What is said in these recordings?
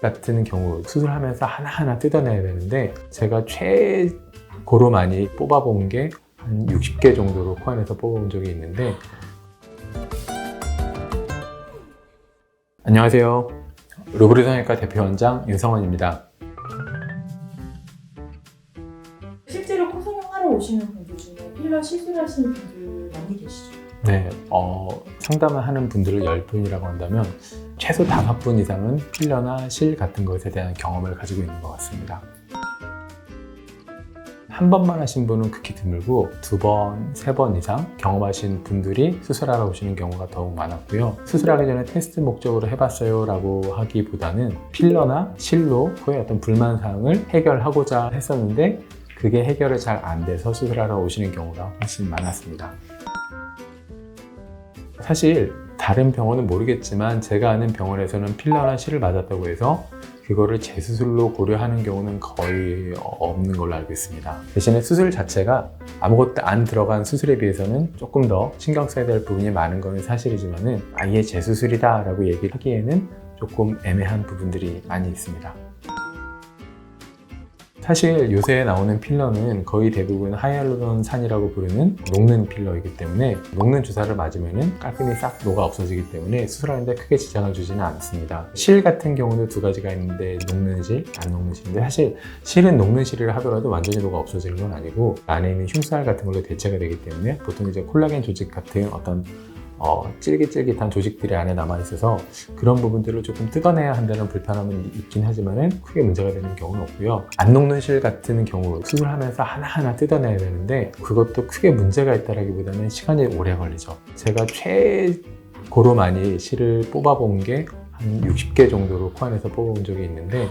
같은 경우 수술하면서 하나하나 뜯어내야 되는데 제가 최고로 많이 뽑아본 게 한 60개 정도로 코 안에서 뽑아본 적이 있는데. 안녕하세요. 루브리 성형외과 대표원장 윤성원입니다. 실제로 코 성형하러 오시는 분들 중에 필러 시술하시는 분들 많이 계시죠? 네, 상담을 하는 분들을 10분이라고 한다면 최소 5분 이상은 필러나 실 같은 것에 대한 경험을 가지고 있는 것 같습니다. 한 번만 하신 분은 극히 드물고 2번, 3번 이상 경험하신 분들이 수술하러 오시는 경우가 더욱 많았고요. 수술하기 전에 테스트 목적으로 해봤어요 라고 하기보다는 필러나 실로 코의 어떤 불만사항을 해결하고자 했었는데 그게 해결이 잘 안 돼서 수술하러 오시는 경우가 훨씬 많았습니다. 사실 다른 병원은 모르겠지만 제가 아는 병원에서는 필러나 실을 맞았다고 해서 그거를 재수술로 고려하는 경우는 거의 없는 걸로 알고 있습니다. 대신에 수술 자체가 아무것도 안 들어간 수술에 비해서는 조금 더 신경 써야 될 부분이 많은 건 사실이지만은 아예 재수술이다 라고 얘기를 하기에는 조금 애매한 부분들이 많이 있습니다. 사실 요새 나오는 필러는 거의 대부분 하이알루론산이라고 부르는 녹는 필러이기 때문에 녹는 주사를 맞으면 깔끔히 싹 녹아 없어지기 때문에 수술하는데 크게 지장을 주지는 않습니다. 실 같은 경우도 2가지가 있는데 녹는 실, 안 녹는 실인데 사실 실은 녹는 실을 하더라도 완전히 녹아 없어지는 건 아니고 안에 있는 흉살 같은 걸로 대체가 되기 때문에 보통 이제 콜라겐 조직 같은 어떤 쫄깃쫄깃한 조직들이 안에 남아있어서 그런 부분들을 조금 뜯어내야 한다는 불편함은 있긴 하지만 크게 문제가 되는 경우는 없고요. 안 녹는 실 같은 경우 수술하면서 하나하나 뜯어내야 되는데 그것도 크게 문제가 있다기보다는 시간이 오래 걸리죠. 제가 최고로 많이 실을 뽑아본 게 한 60개 정도로 코 안에서 뽑아본 적이 있는데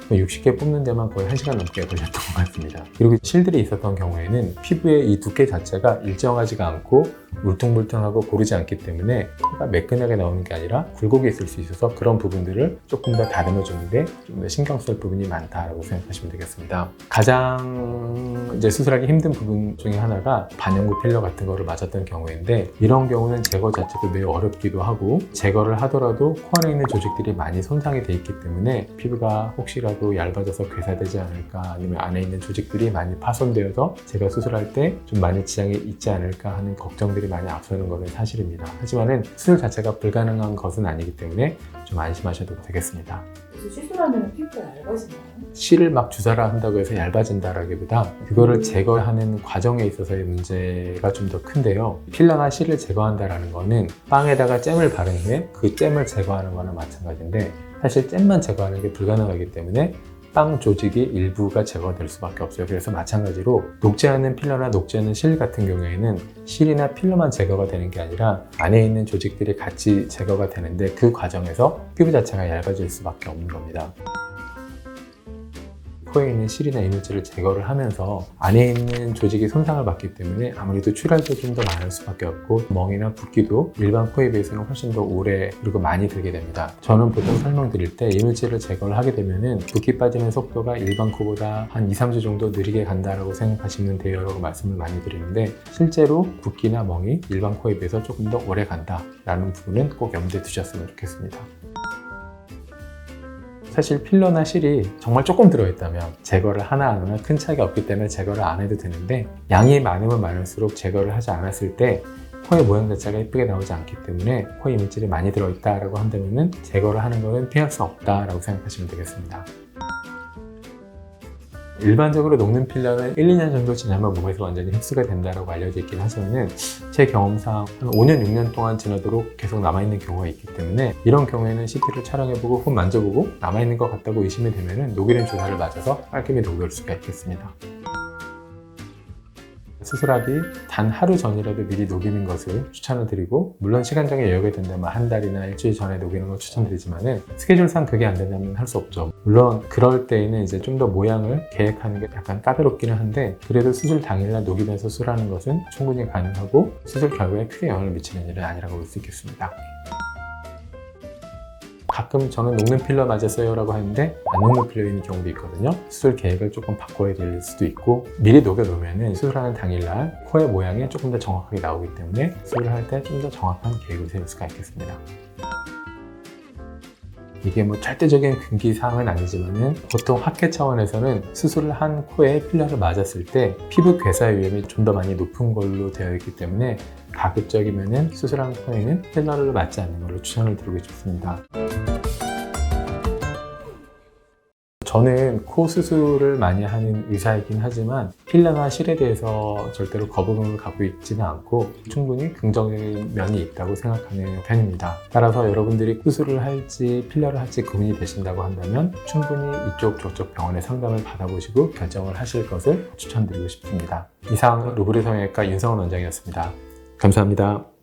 60개 뽑는 데만 거의 1시간 넘게 걸렸던 것 같습니다. 그리고 실들이 있었던 경우에는 피부의 이 두께 자체가 일정하지가 않고 울퉁불퉁하고 고르지 않기 때문에 코가 매끈하게 나오는 게 아니라 굴곡이 있을 수 있어서 그런 부분들을 조금 더 다듬어 주는데 좀 더 신경 쓸 부분이 많다라고 생각하시면 되겠습니다. 가장 이제 수술하기 힘든 부분 중에 하나가 반영구 필러 같은 거를 맞았던 경우인데 이런 경우는 제거 자체도 매우 어렵기도 하고 제거를 하더라도 코 안에 있는 조직들이 많이 손상이 돼 있기 때문에 피부가 혹시라도 얇아져서 괴사되지 않을까 아니면 안에 있는 조직들이 많이 파손되어서 제가 수술할 때 좀 많이 지장이 있지 않을까 하는 걱정들이 많이 앞서는 것은 사실입니다. 하지만은 수술 자체가 불가능한 것은 아니기 때문에 좀 안심하셔도 되겠습니다. 그래서 시술하면 피부가 얇아지나요? 실을 막 주사를 한다고 해서 얇아진다라기보다 그거를 제거하는 과정에 있어서의 문제가 좀 더 큰데요. 필러나 실을 제거한다라는 거는 빵에다가 잼을 바른 후에 그 잼을 제거하는 거나 마찬가지인데 사실 잼만 제거하는 게 불가능하기 때문에 빵 조직이 일부가 제거될 수밖에 없어요. 그래서 마찬가지로 녹지 않는 필러나 녹지 않는 실 같은 경우에는 실이나 필러만 제거가 되는 게 아니라 안에 있는 조직들이 같이 제거가 되는데 그 과정에서 피부 자체가 얇아질 수밖에 없는 겁니다. 코에 있는 실이나 이물질을 제거를 하면서 안에 있는 조직이 손상을 받기 때문에 아무래도 출혈도 좀 더 많을 수밖에 없고 멍이나 붓기도 일반 코에 비해서는 훨씬 더 오래 그리고 많이 들게 됩니다. 저는 보통 설명드릴 때 이물질을 제거를 하게 되면은 붓기 빠지는 속도가 일반 코보다 한 2-3주 정도 느리게 간다라고 생각하시면 돼요 라고 말씀을 많이 드리는데 실제로 붓기나 멍이 일반 코에 비해서 조금 더 오래 간다라는 부분은 꼭 염두에 두셨으면 좋겠습니다. 사실 필러나 실이 정말 조금 들어있다면 제거를 하나 안 하나 큰 차이가 없기 때문에 제거를 안 해도 되는데 양이 많으면 많을수록 제거를 하지 않았을 때 코의 모양 자체가 예쁘게 나오지 않기 때문에 코 이물질이 많이 들어있다라고 한다면 제거를 하는 것은 피할 수 없다라고 생각하시면 되겠습니다. 일반적으로 녹는 필러는 1-2년 정도 지나면 몸에서 완전히 흡수가 된다고 알려져 있긴 하지만은 제 경험상 한 5년, 6년 동안 지나도록 계속 남아있는 경우가 있기 때문에 이런 경우에는 CT를 촬영해보고 홈 만져보고 남아있는 것 같다고 의심이 되면은 녹이는 주사를 맞아서 깔끔히 녹을 수가 있겠습니다. 수술하기 단 하루 전이라도 미리 녹이는 것을 추천을 드리고 물론 시간적인 여유가 된다면 한 달이나 일주일 전에 녹이는 걸 추천드리지만은 스케줄상 그게 안 된다면 할 수 없죠. 물론 그럴 때에는 이제 좀 더 모양을 계획하는 게 약간 까다롭기는 한데 그래도 수술 당일날 녹이면서 수술하는 것은 충분히 가능하고 수술 결과에 크게 영향을 미치는 일은 아니라고 볼 수 있겠습니다. 가끔 저는 녹는 필러 맞았어요 라고 하는데 안 녹는 필러 있는 경우도 있거든요. 수술 계획을 조금 바꿔야 될 수도 있고 미리 녹여 놓으면 수술하는 당일날 코의 모양이 조금 더 정확하게 나오기 때문에 수술을 할 때 좀 더 정확한 계획을 세울 수가 있겠습니다. 이게 뭐 절대적인 금기사항은 아니지만은 보통 학회 차원에서는 수술을 한 코에 필러를 맞았을 때 피부 괴사 위험이 좀 더 많이 높은 걸로 되어 있기 때문에 가급적이면은 수술한 코에는 필러를 맞지 않는 걸로 추천을 드리고 싶습니다. 저는 코 수술을 많이 하는 의사이긴 하지만 필러나 실에 대해서 절대로 거부감을 갖고 있지는 않고 충분히 긍정적인 면이 있다고 생각하는 편입니다. 따라서 여러분들이 수술을 할지 필러를 할지 고민이 되신다고 한다면 충분히 이쪽 저쪽 병원의 상담을 받아보시고 결정을 하실 것을 추천드리고 싶습니다. 이상 로브리 성형외과 윤성원 원장이었습니다. 감사합니다.